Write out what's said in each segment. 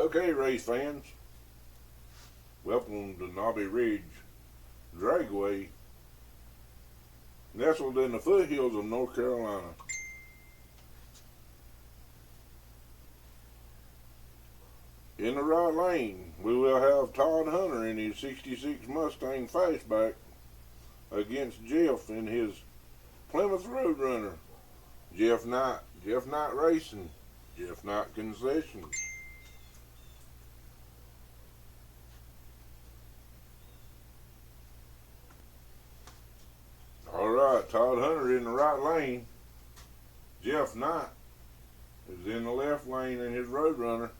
Okay, race fans, welcome to Knobby Ridge Dragway, nestled in the foothills of North Carolina. In the right lane, we will have Todd Hunter in his 66 Mustang Fastback against Jeff in his Plymouth Roadrunner. Jeff Knight Racing, Jeff Knight Concessions. Alright, Todd Hunter in the right lane. Jeff Knight is in the left lane in his Roadrunner.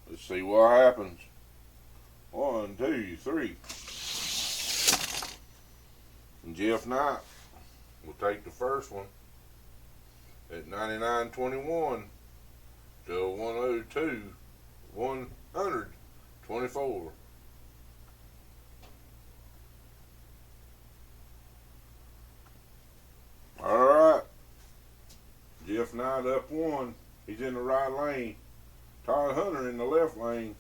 Let's see what happens. 1, 2, 3. And Jeff Knight will take the first one at 99.21 to 102, 124. Alright. Jeff Knight up one. He's in the right lane. Todd Hunter in the left lane.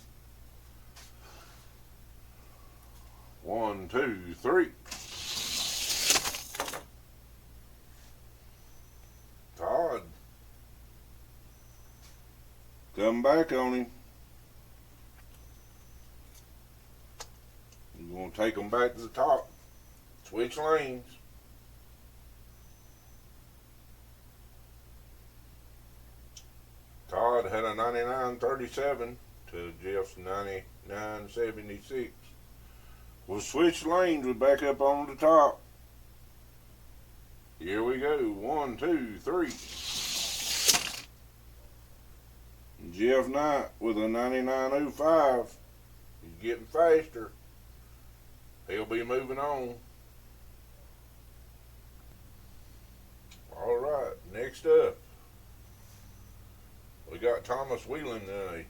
1, 2, 3. Todd. Come back on him. You're going to take him back to the top. Switch lanes. Todd had a 99.37 to Jeff's 99.76. We'll switch lanes. We're back up on the top. Here we go. 1, 2, 3. Jeff Knight with a 99.05. He's getting faster. He'll be moving on. All right, next up, we got Thomas Whelan in a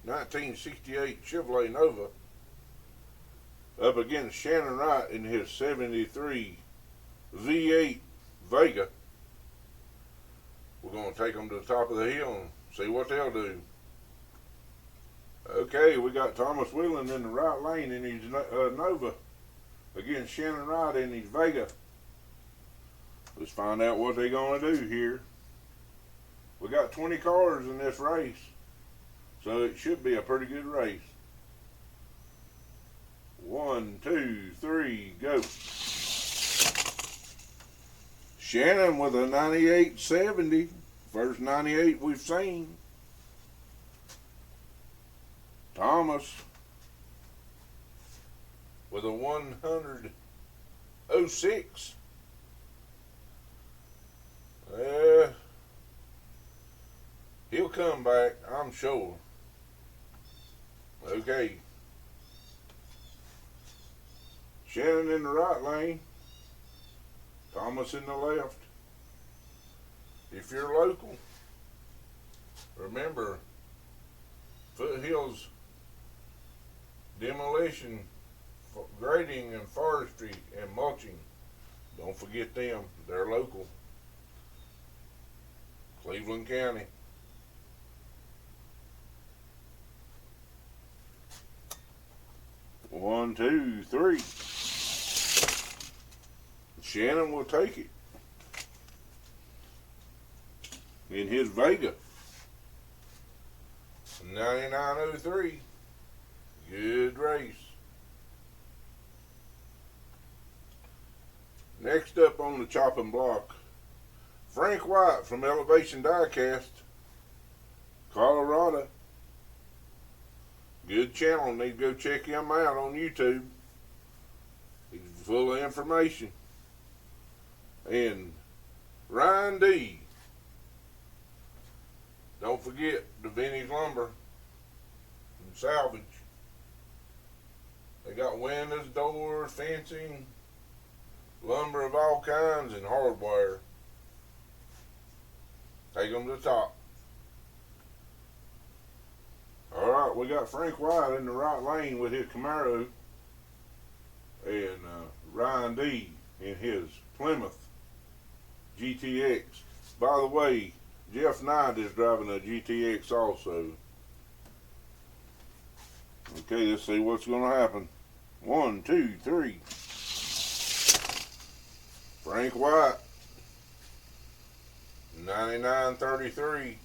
1968 Chevrolet Nova up against Shannon Wright in his 73 V8 Vega. We're going to take them to the top of the hill and see what they'll do. Okay, we got Thomas Whelan in the right lane in his Nova against Shannon Wright in his Vega. Let's find out what they're going to do here. We got 20 cars in this race, so it should be a pretty good race. 1, 2, 3, go. Shannon with a 98.70, first 98 we've seen. Thomas with a 100.06. He'll come back, I'm sure. Okay. Shannon in the right lane. Thomas in the left. If you're local, remember, Foothills Demolition, Grading and Forestry and Mulching. Don't forget them. They're local. Cleveland County. One, two, three. Shannon will take it in his Vega. 99.03. Good race. Next up on the chopping block, Frank White from Elevation Diecast, Colorado. Good channel. Need to go check him out on YouTube. He's full of information. And Ryan D. Don't forget the vintage lumber and salvage. They got windows, doors, fencing, lumber of all kinds, and hardware. Take them to the top. Alright, we got Frank White in the right lane with his Camaro, and Ryan D in his Plymouth GTX. By the way, Jeff Knight is driving a GTX also. Okay, let's see what's gonna happen. 1, 2, 3. Frank White. 99.33.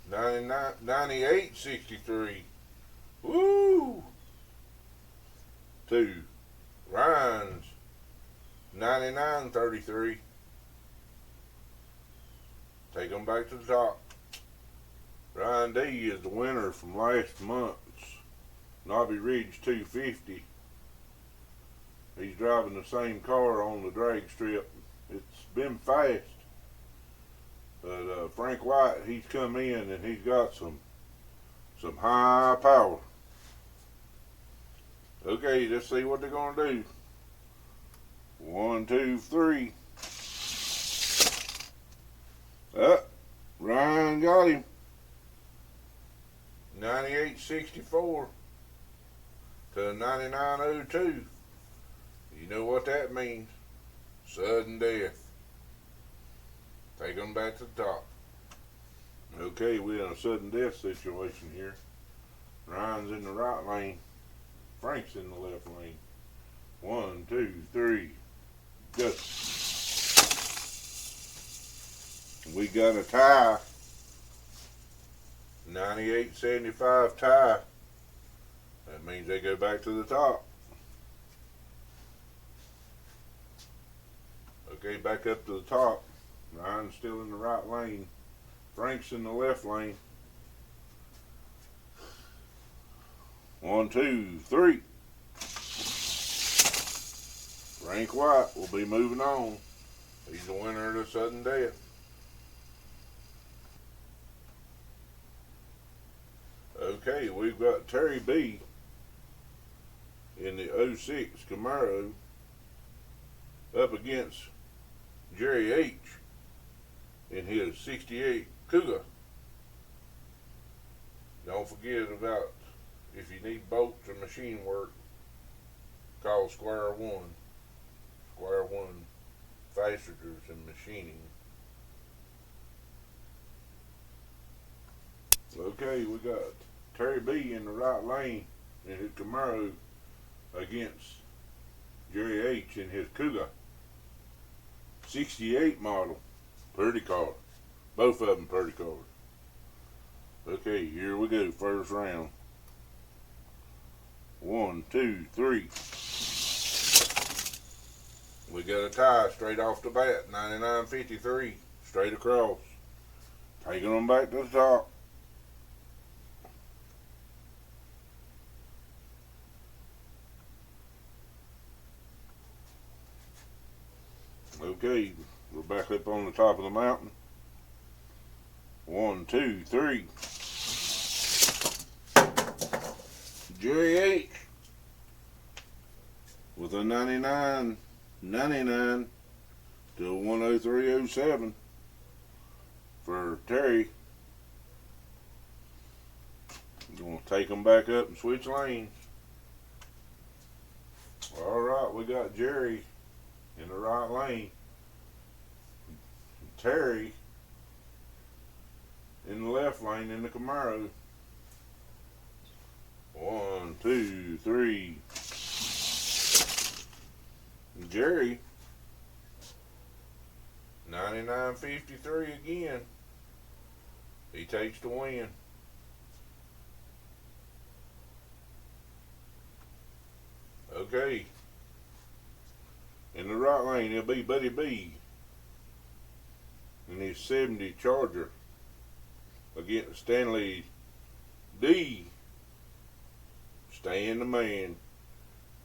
98.63. Woo! 2. Ryan's 99.33. Take them back to the top. Ryan D is the winner from last month's Knobby Ridge 250. He's driving the same car on the drag strip. It's been fast. But Frank White, he's come in and he's got some high power. Okay, let's see what they're gonna do. 1, 2, 3. Ryan got him. 98.64 to 99.02. You know what that means? Sudden death. Take them back to the top. Okay, we're in a sudden death situation here. Ryan's in the right lane. Frank's in the left lane. 1, 2, 3. Go. We got a tie. 98.75 tie. That means they go back to the top. Okay, back up to the top. Ryan's still in the right lane. Frank's in the left lane. 1, 2, 3. Frank White will be moving on. He's the winner of the sudden death. Okay, we've got Terry B in the 06 Camaro up against Jerry H in his 68 Cougar. Don't forget about, if you need bolts or machine work, call Square One. Square One Fasteners and Machining. Okay, we got Terry B in the right lane in his Camaro against Jerry H in his Cougar. 68 model. Pretty car. Both of them pretty cars. Okay, here we go. First round. 1, 2, 3. We got a tie straight off the bat. 99.53. Straight across. Taking them back to the top. Okay, we're back up on the top of the mountain. 1, 2, 3. Jerry H with a 99.99 to 103.07 for Terry. We're going to take them back up and switch lanes. All right, we got Jerry in the right lane. Terry in the left lane in the Camaro. 1, 2, 3. Jerry 99.53 again. He takes the win. Okay. In the right lane, it'll be Buddy B in his 70 Charger against Stanley D. Stan the Man.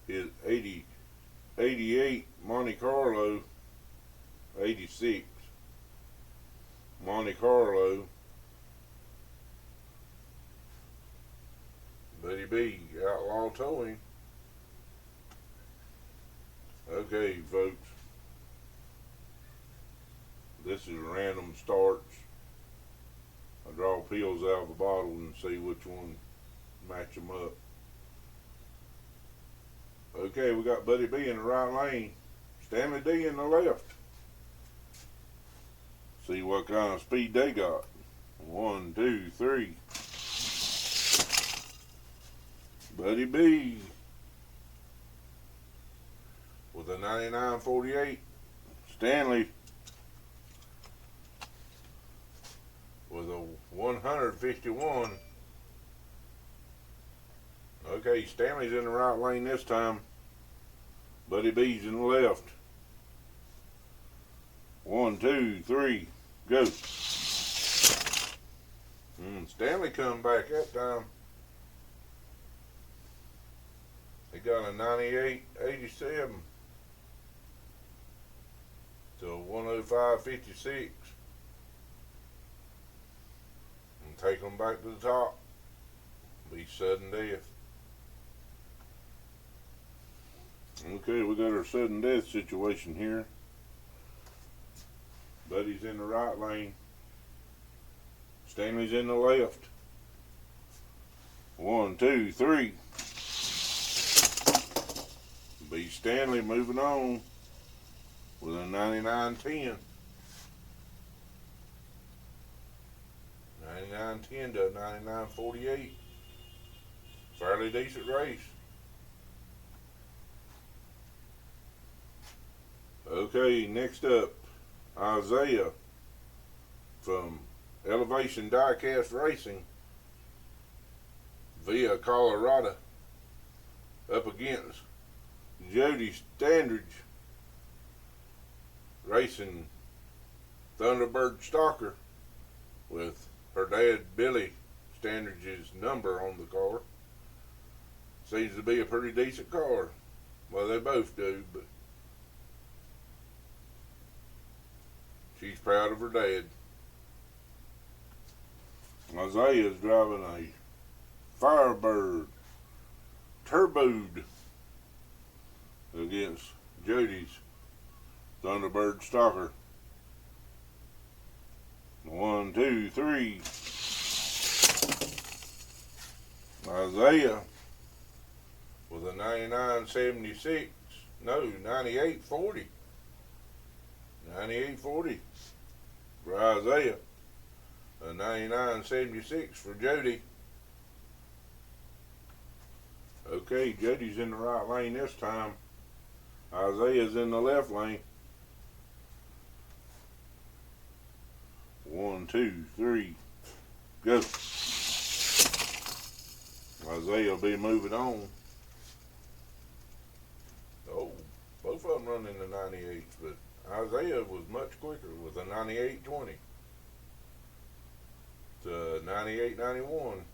His 88 Monte Carlo, 86 Monte Carlo. Buddy B, Outlaw Towing. Okay, folks. This is random starts. I draw pills out of a bottle and see which one match them up. Okay, we got Buddy B in the right lane. Stanley D in the left. See what kind of speed they got. 1, 2, 3. Buddy B with a 99.48. Stanley with a 151. Okay, Stanley's in the right lane this time. Buddy B's in the left. 1, 2, 3, go. Stanley come back that time. He got a 98.87 to 105.56. And take him back to the top. Be sudden death. Okay, we got our sudden death situation here. Buddy's in the right lane. Stanley's in the left. 1, 2, 3. B. Stanley moving on with a 99.10. 99.10 to 99.48. Fairly decent race. Okay, next up, Isaiah from Elevation Diecast Racing via Colorado up against Jody Standridge racing Thunderbird Stalker with her dad Billy Standridge's number on the car. Seems to be a pretty decent car. Well, they both do, but she's proud of her dad. Isaiah's driving a Firebird Turboed against Jody's Thunderbird Stalker. 1, 2, 3. Isaiah with a 99.76. No, 98.40. 98.40 for Isaiah. A 99.76 for Jody. Okay, Jody's in the right lane this time. Isaiah's in the left lane. 1, 2, 3, go. Isaiah will be moving on. Oh, both of them running the 98s, but Isaiah was much quicker with a 98.20 to 98.91.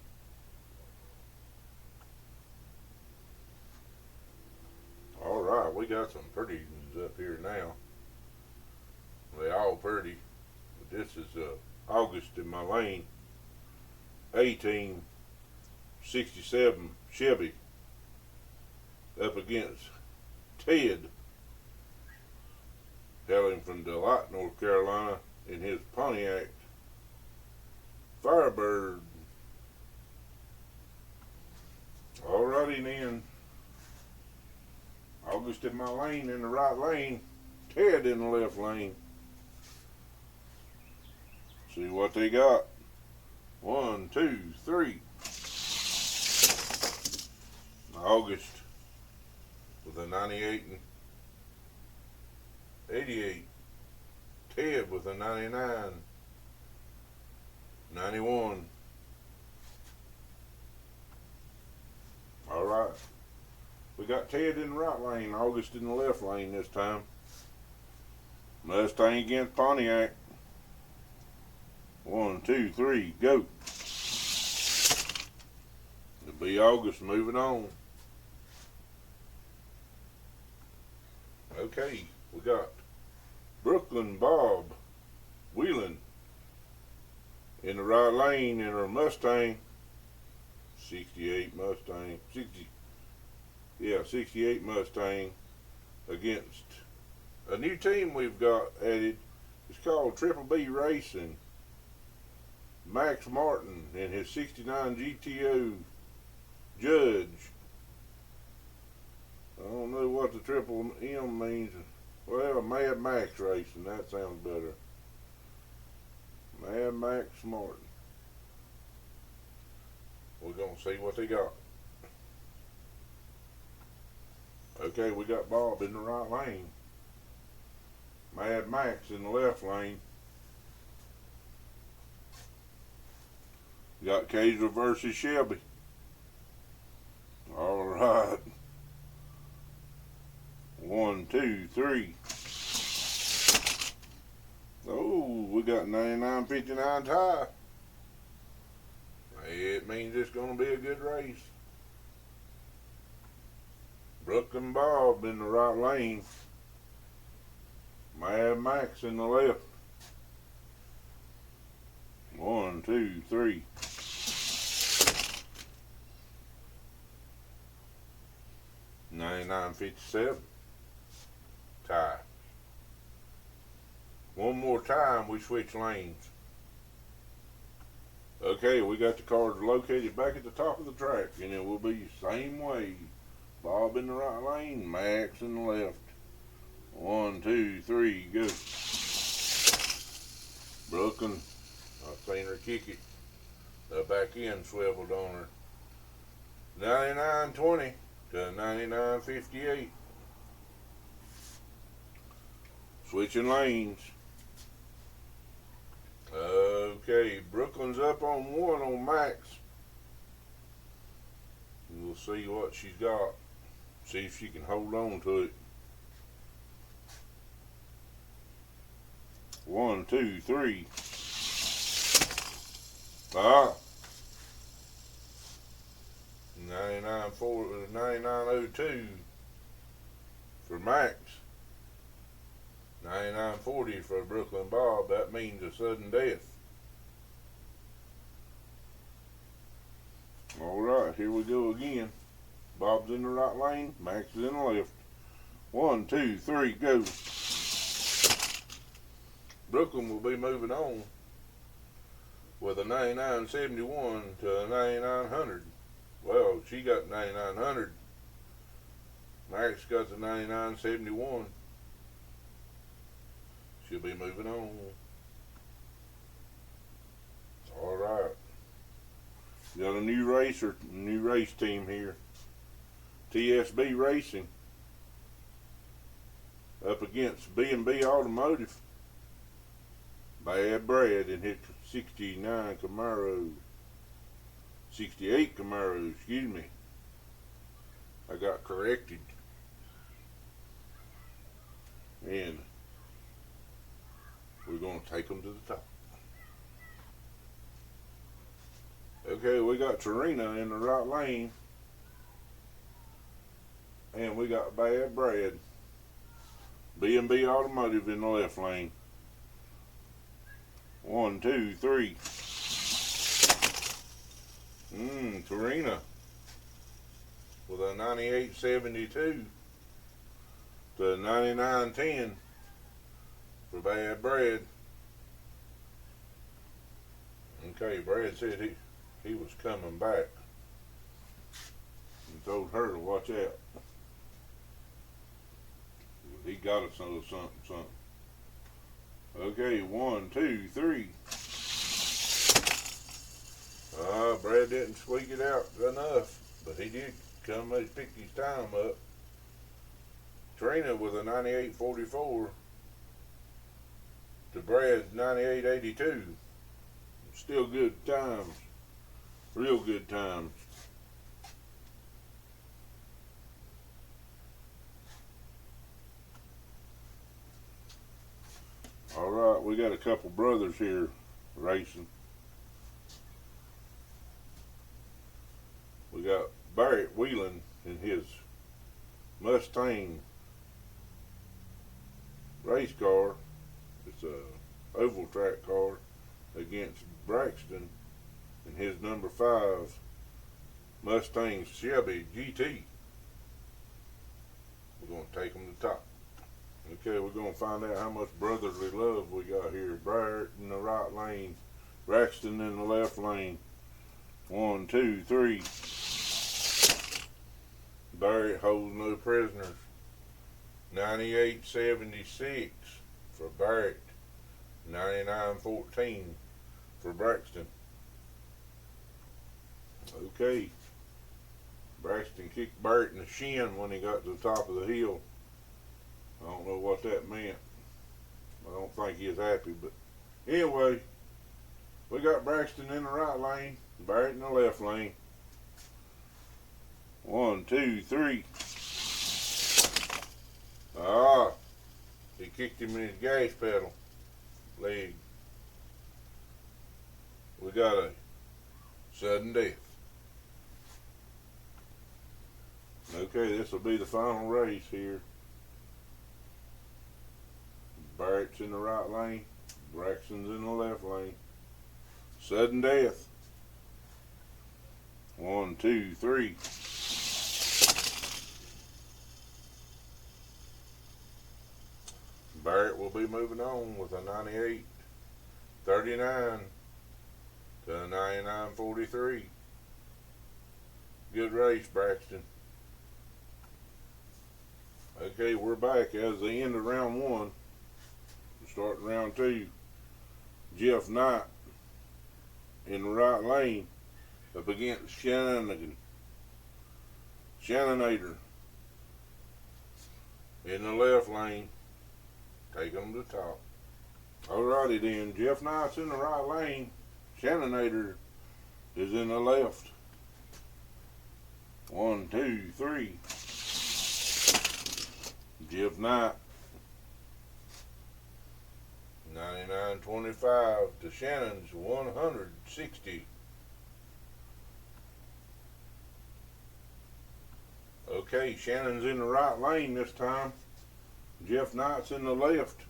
All right, we got some pretty ones up here now. They all pretty, but this is August in my lane. 1867 Chevy up against Ted, hailing from Delight, North Carolina, in his Pontiac Firebird. Alrighty then. August in my lane in the right lane. Ted in the left lane. See what they got. 1, 2, 3. August with a 98.88. Ted with a 99.91. Alright. We got Ted in the right lane, August in the left lane this time. Mustang against Pontiac. 1, 2, 3, go. It'll be August moving on. Okay, we got Brooklyn Bob Wheeling in the right lane in her Mustang. 68 Mustang. 68 Mustang against a new team we've got added. It's called Triple B Racing. Max Martin and his 69 GTO Judge. I don't know what the Triple M means. Well, Mad Max Racing, that sounds better. Mad Max Martin. We're going to see what they got. Okay, we got Bob in the right lane. Mad Max in the left lane. We got Kaiser versus Shelby. All right. 1, 2, 3. Oh, we got 99.59 tie. It means it's going to be a good race. Brooklyn Bob in the right lane. Mad Max in the left. 1, 2, 3. 99.57. Tie. One more time, we switch lanes. Okay, we got the cars located back at the top of the track, and it will be the same way. Bob in the right lane, Max in the left. 1, 2, 3, go. Brooklyn, I've seen her kick it. The back end swiveled on her. 99.20 to 99.58. Switching lanes. Okay, Brooklyn's up on 1 on Max. We'll see what she's got. See if she can hold on to it. 1, 2, 3. Ah. 99.02 for Max. 99.40 for Brooklyn Bob. That means a sudden death. Alright, here we go again. Bob's in the right lane, Max is in the left. 1, 2, 3, go. Brooklyn will be moving on with a 99.71 to a 99.00. Well, she got 99.00. Max got the 99.71. She'll be moving on. Alright. Got a new race team here. TSB Racing. Up against B&B Automotive. Bad Brad in his 69 Camaro. 68 Camaro, excuse me. I got corrected. And we're going to take them to the top. Okay, we got Tarina in the right lane. And we got Bad Brad. B&B Automotive in the left lane. 1, 2, 3. Tarina with a 98.72 to a 99.10 for Bad Brad. Okay, Brad said he was coming back and told her to watch out. He got us a little something. Okay, 1, 2, 3. Brad didn't squeak it out enough, but he did come and pick his time up. Trina with a 98.44 to Brad's 98.82. Still good times. Real good times. Alright, we got a couple brothers here racing. We got Barrett Wheeling in his Mustang race car. It's a oval track car against Braxton in his number 5 Mustang Shelby GT. We're going to take them to the top. Okay, we're going to find out how much brotherly love we got here. Barrett in the right lane, Braxton in the left lane. 1, 2, 3. Barrett holds no prisoners. 98.76 for Barrett. 99.14 for Braxton. Okay. Braxton kicked Bart in the shin when he got to the top of the hill. I don't know what that meant. I don't think he was happy, but anyway, we got Braxton in the right lane, Bart in the left lane. 1, 2, 3. Ah, he kicked him in his gas pedal leg. We got a sudden death. Okay, this will be the final race here. Barrett's in the right lane, Braxton's in the left lane. Sudden death. 1, 2, 3. Barrett will be moving on with a 98.39 to a 99.43. Good race, Braxton. Okay, we're back as the end of round 1. Starting round 2. Jeff Knight in the right lane up against Shannanator in the left lane. Take them to the top. Alrighty then, Jeff Knight's in the right lane. Shannanator is in the left. 1, 2, 3. Jeff Knight. 99.25 to Shannon's 160. Okay, Shannon's in the right lane this time. Jeff Knight's in the left.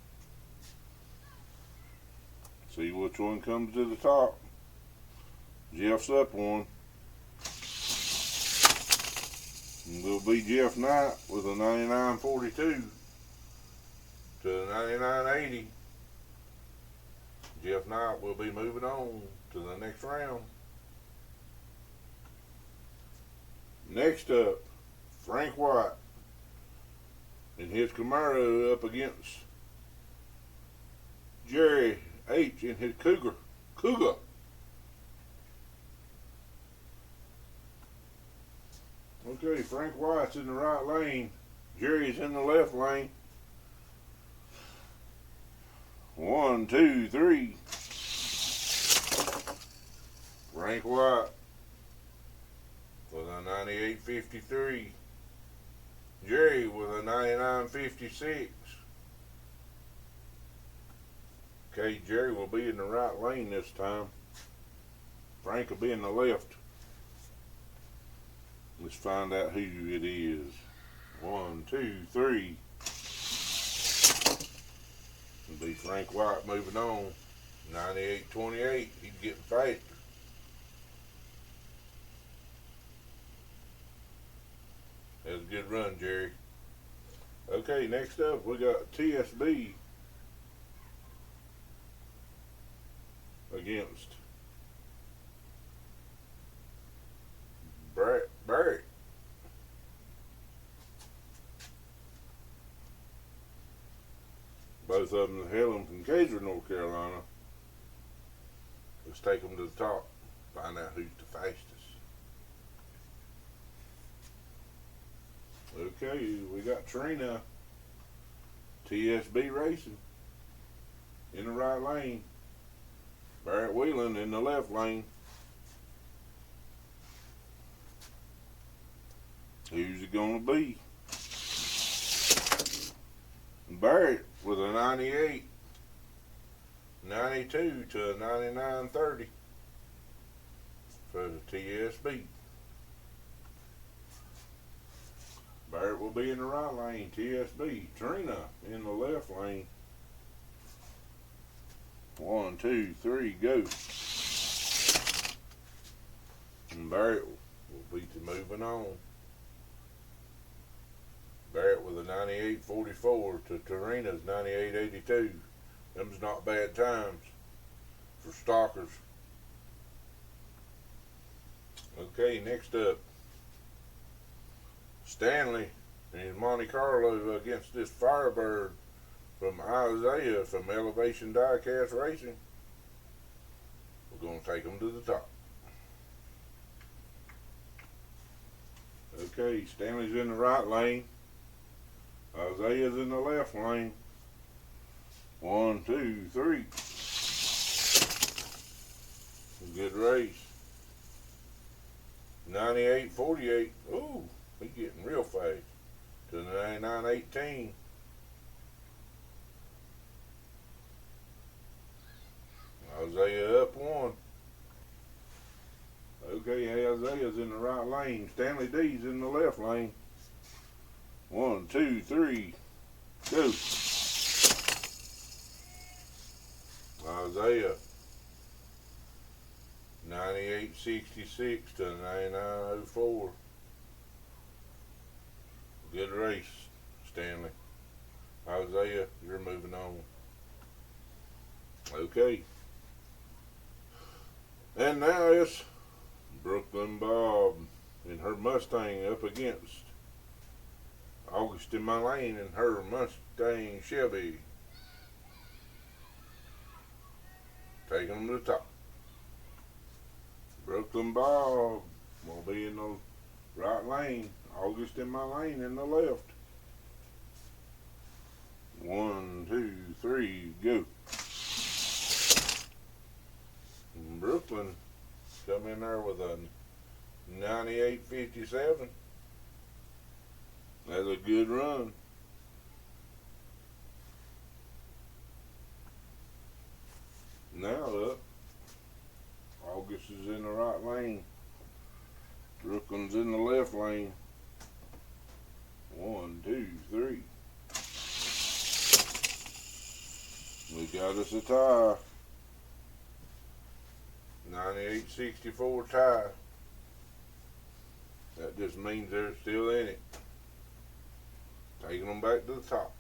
See which one comes to the top. Jeff's up one. And it'll be Jeff Knight with a 99.42 to a 99.80. Jeff Knight will be moving on to the next round. Next up, Frank White in his Camaro up against Jerry H in his Cougar. Okay, Frank White's in the right lane. Jerry's in the left lane. 1, 2, 3. Frank White with a 98.53. Jerry with a 99.56. Okay, Jerry will be in the right lane this time. Frank will be in the left. Let's find out who it is. 1, 2, 3. It'll be Frank White moving on. 98.28. He's getting faster. That's a good run, Jerry. Okay, next up we got TSB against Barrett. Both of them hailing from Gazer, North Carolina. Let's take them to the top. Find out who's the fastest. Okay, we got Trina, TSB Racing, in the right lane. Barrett Wheeling in the left lane. Who's it gonna be? Barrett with a 98, 92 to a 99.30 for the TSB. Barrett will be in the right lane. TSB. Trina in the left lane. 1, 2, 3, go. And Barrett will be moving on. Barrett with a 98.44 to Trina's 98.82. Them's not bad times for stalkers. Okay, next up, Stanley in Monte Carlo against this Firebird from Isaiah from Elevation Diecast Racing. We're going to take them to the top. Okay, Stanley's in the right lane. Isaiah's in the left lane. 1, 2, 3. Good race. 98.48. Ooh, he's getting real fast. To 99.18. Isaiah up 1. Okay, Isaiah's in the right lane. Stanley D's in the left lane. 1, 2, 3, go. Isaiah 98.66 to 99.04. Good race, Stanley. Isaiah, you're moving on. Okay. And now it's Brooklyn Bob and her Mustang up against August in my lane and her Mustang Shelby. Taking them to the top. Brooklyn Bob will be in the right lane. August in my lane in the left. 1, 2, 3, go. And Brooklyn come in there with a 98.57. That's a good run. Now up. August is in the right lane. Brooklyn's in the left lane. 1, 2, 3. We got us a tie. 98.64 tie. That just means they're still in it. Taking them back to the top.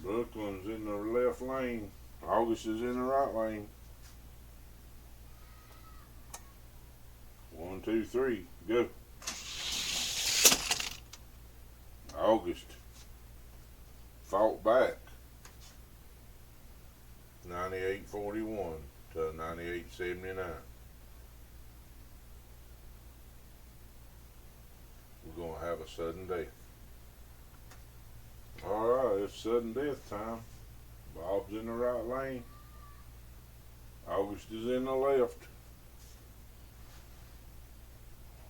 Brooklyn's in the left lane. August is in the right lane. 1, 2, 3, go. August fought back. 98.41 to 98.79. We're going to have a sudden death. Alright, it's sudden death time. Bob's in the right lane. August is in the left.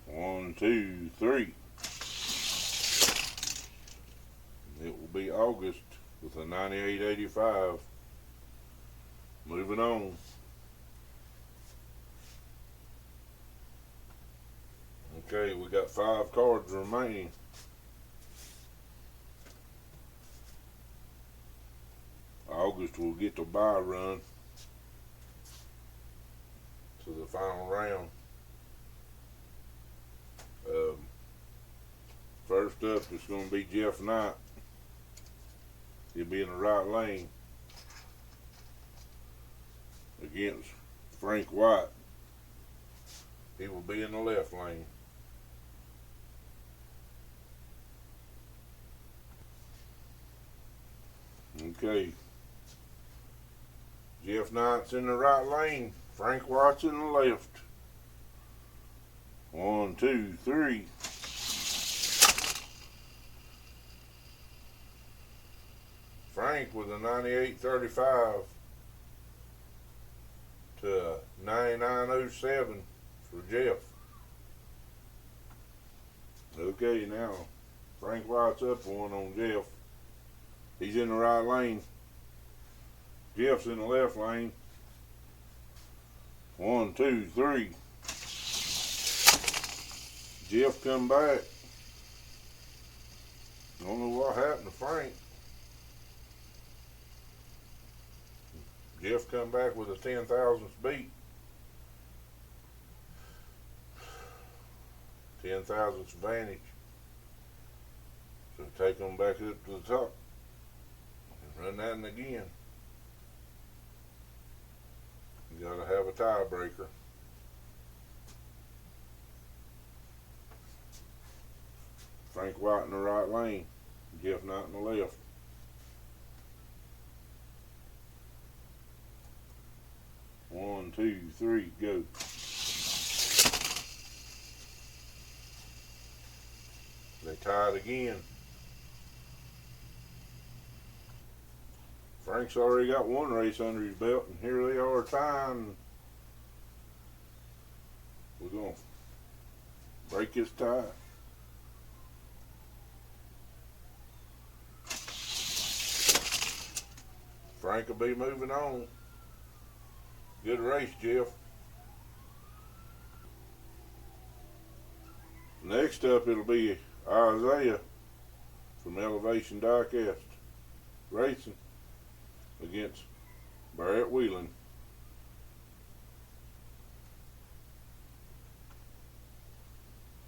1, 2, 3. It will be August with a 98.85. Moving on. Okay, we got 5 cards remaining. August will get the bye run to the final round. First up is going to be Jeff Knight. He'll be in the right lane against Frank White. He will be in the left lane. Okay. Jeff Knight's in the right lane. Frank White's in the left. 1, 2, 3. Frank with a 98.35 to 99.07 for Jeff. Okay, now Frank White's up 1 on Jeff. He's in the right lane. Jeff's in the left lane. 1, 2, 3. Jeff come back. Don't know what happened to Frank. Jeff come back with a 10,000th beat. 10,000th advantage. So take them back up to the top. And run that in again. You gotta have a tiebreaker. Frank White in the right lane. Jeff Knight in the left. 1, 2, 3, go. They tied again. Frank's already got one race under his belt, and here they are tying. We're going to break this tie. Frank will be moving on. Good race, Jeff. Next up, it'll be Isaiah from Elevation Diecast Racing against Barrett Wheelan.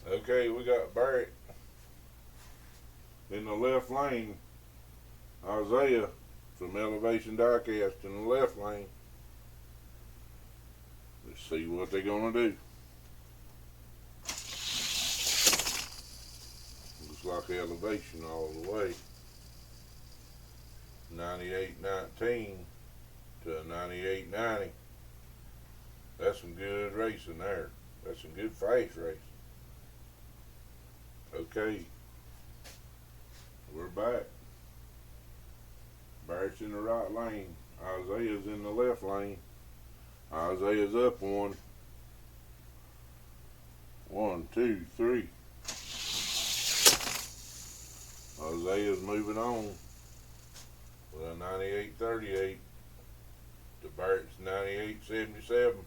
Okay, we got Barrett in the left lane. Isaiah from Elevation Diecast in the left lane. Let's see what they're going to do. Looks like Elevation all the way. 98.19 to a 98.90. That's some good racing there. That's some good fast racing. Okay, we're back. Barrett's in the right lane. Isaiah's in the left lane. Isaiah's up one. 1, 2, 3. Isaiah's moving on with a 98.38 to Barrett's 98.77.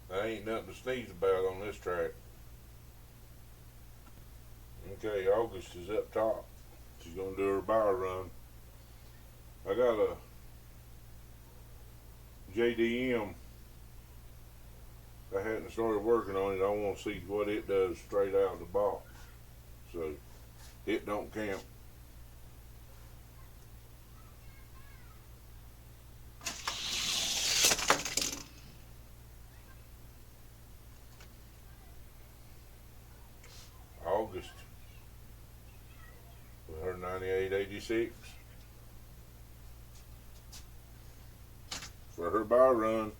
That ain't nothing to sneeze about on this track. Okay, August is up top. She's going to do her bar run. I got a JDM. I hadn't started working on it. I want to see what it does straight out of the box. So, it don't camp. August with her 98.86 for her buy run.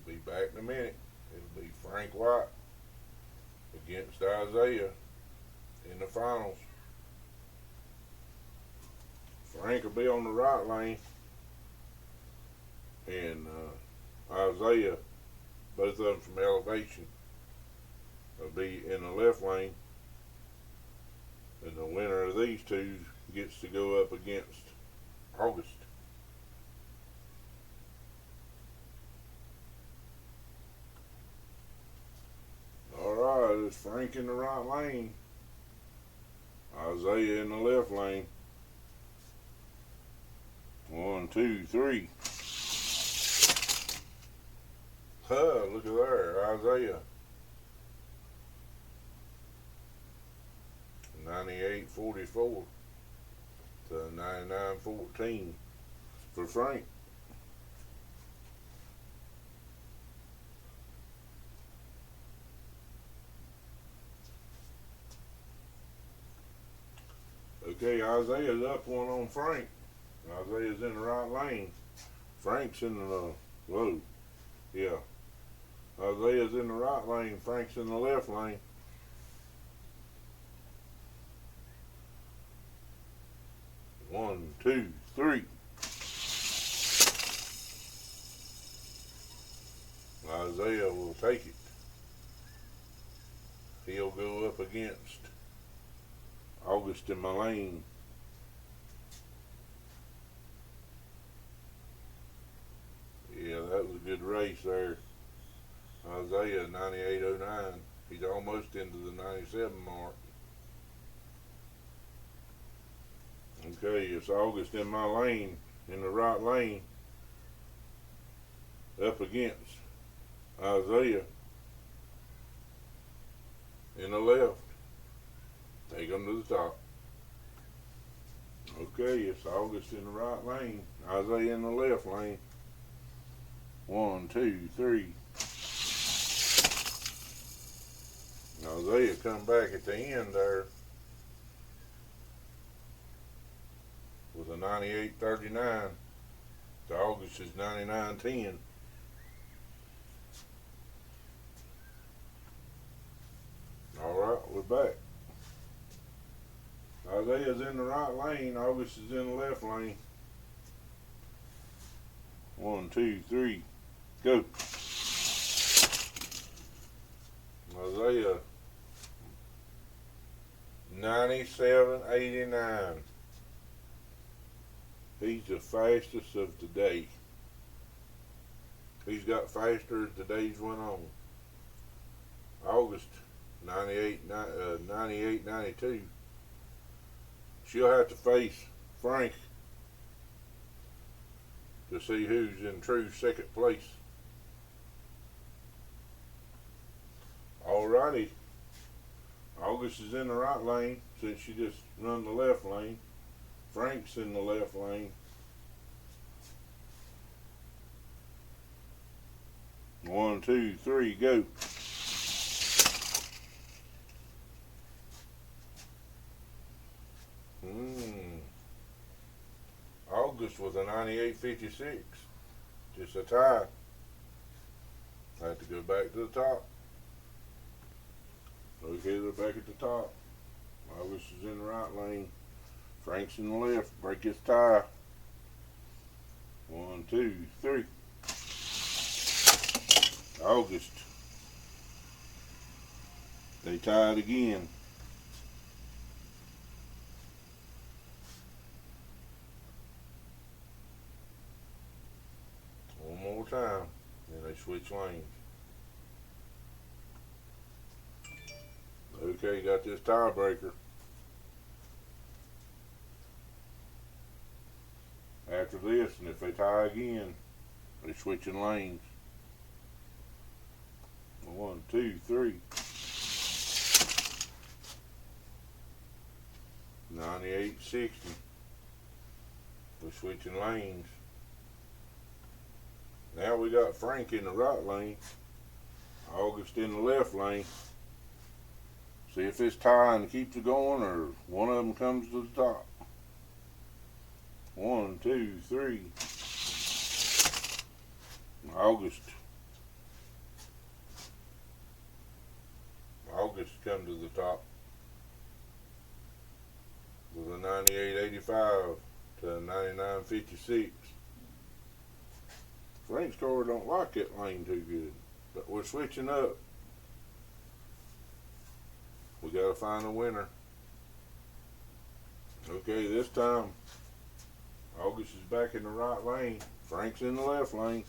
Be back in a minute. It'll be Frank White against Isaiah in the finals. Frank will be on the right lane, and Isaiah, both of them from Elevation, will be in the left lane, and the winner of these two gets to go up against August. Alright, it's Frank in the right lane, Isaiah in the left lane. 1, 2, 3. Huh, look at there, Isaiah. 98.44 to 99.14 for Frank. Okay, Isaiah's up one on Frank. Isaiah's in the right lane. Frank's in the low. Yeah. Isaiah's in the right lane. Frank's in the left lane. One, 2, 3. Isaiah will take it. He'll go up against August in my lane. Yeah, that was a good race there. Isaiah 98.09. He's almost into the 97 mark. Okay, it's August in my lane, in the right lane, up against Isaiah in the left. Take them to the top. Okay, it's August in the right lane, Isaiah in the left lane. 1, 2, 3. Isaiah come back at the end there 98.39. To August is 99.10. Alright, we're back. Isaiah's in the right lane, August is in the left lane. 1, 2, 3, go. Isaiah 97.89. He's the fastest of the day. He's got faster as the days went on. August 98.92. She'll have to face Frank to see who's in true second place. Alrighty. August is in the right lane since she just run the left lane. Frank's in the left lane. 1, 2, 3, go. August was a 98.56. Just a tie. I have to go back to the top. Okay, they're back at the top. August is in the right lane. Frank's in the left. Break his tie. 1, 2, 3. August. They tied again. One more time. Then they switch lanes. Okay, got this tiebreaker. After this, and if they tie again, they're switching lanes. 1, 2, 3. 98.60. We're switching lanes. Now we got Frank in the right lane. August in the left lane. See if this tie and keeps it going, or one of them comes to the top. 1, 2, 3. August come to the top with a 98.85 to a 99.56. Frank's car don't like that lane too good, but we're switching up. We gotta find a winner. Okay, this time August is back in the right lane. Frank's in the left lane.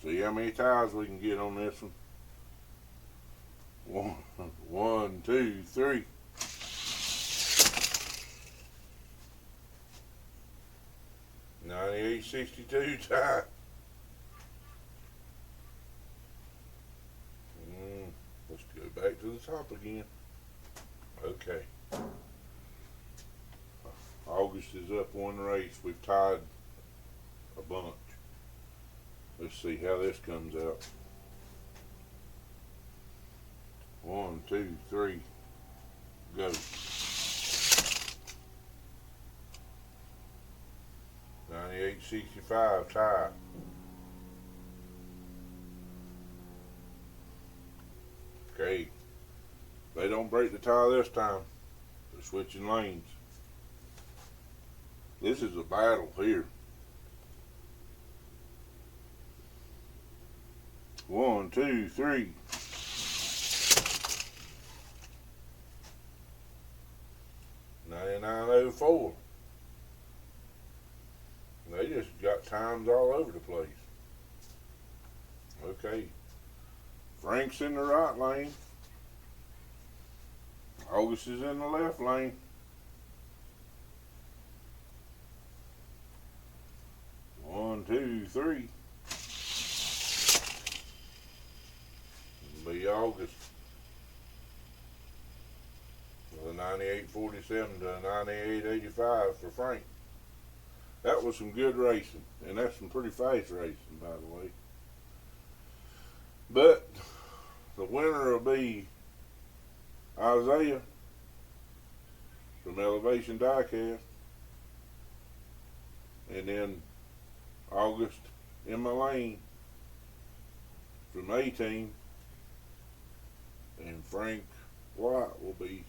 See how many ties we can get on this one. 1, 2, 3. 98.62 tie. Let's go back to the top again. Okay. August is up one race. We've tied a bunch. Let's see how this comes out. 1, 2, 3, go. 98.65 tie. Okay. They don't break the tie this time. They're switching lanes. This is a battle here. 1, 2, 3. 99.04. They just got times all over the place. Okay. Frank's in the right lane. August is in the left lane. 1, 2, 3. It'll be August. With a 98.47 to a 98.85 for Frank. That was some good racing, and that's some pretty fast racing, by the way. But the winner will be Isaiah from Elevation Diecast. And then August, Emma Lane from A team. And Frank White will be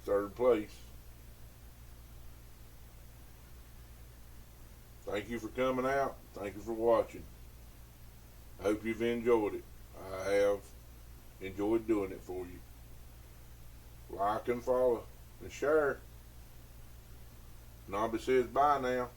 third place. Thank you for coming out. Thank you for watching. I hope you've enjoyed it. I have enjoyed doing it for you. Like and follow and share. Nobby says bye now.